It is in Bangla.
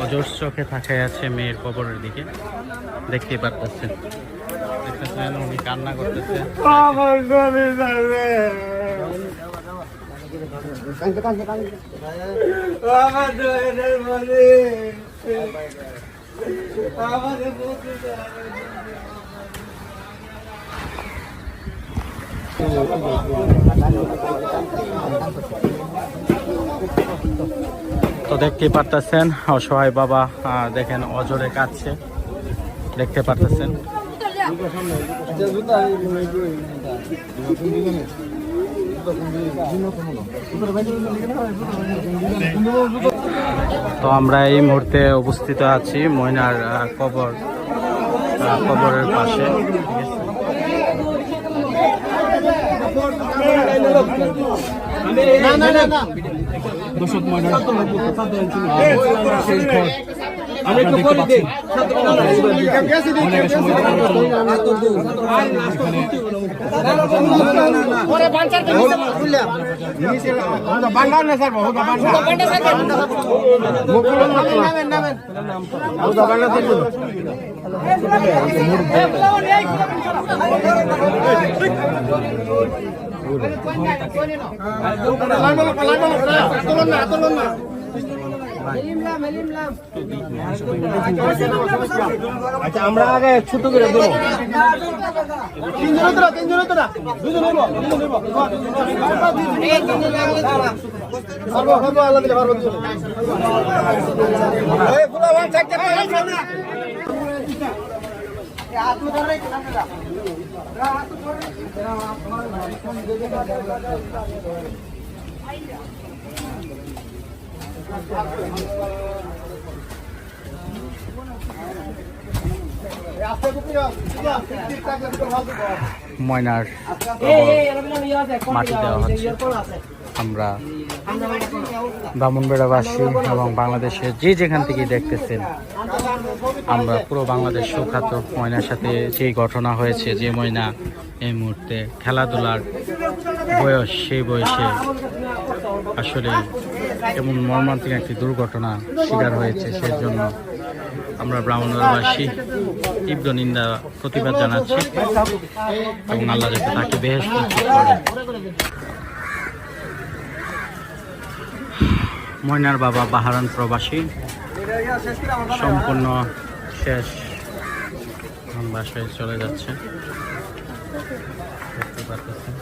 অজর চোখে তাকায় আছে মেয়ের কবরের দিকে। দেখতেই পারতেছেন, উনি কান্না করতেছে। তো দেখতে পারতেছেন অসহায় বাবা, দেখেন অজরে কাঁদছে, দেখতে পারতেছেন। তো আমরা এই মুহূর্তে উপস্থিত আছি ময়নার কবরের পাশে। দর্শক ময়নার আচ্ছা আমরা আগে ছোট করে দেবো। তিনজন তোরা দুজন হইব আল্লাহ দিলে পারবো। ময়নার মাটি দেওয়া হচ্ছে। আমরা ব্রাহ্মণবাড়িয়াবাসী এবং বাংলাদেশের যে যেখান থেকে দেখতেছেন, আমরা পুরো বাংলাদেশ সুখ্যাত ময়নার সাথে যে ঘটনা হয়েছে, যে ময়না এই মুহূর্তে খেলাধুলার বয়স, সেই বয়সে আসলে এমন মর্মান্তিক একটি দুর্ঘটনা শিকার হয়েছে, সেজন্য আমরা ব্রাহ্মণবাড়িয়াবাসী তীব্র নিন্দা প্রতিবাদ জানাচ্ছি এবং আল্লাহ যাতে তাকে বেহেশত নসিব করেন। ময়নার বাবা বাহারান প্রবাসী, সম্পূর্ণ শেষ, বাসায় চলে যাচ্ছে, দেখতে পাচ্ছেন।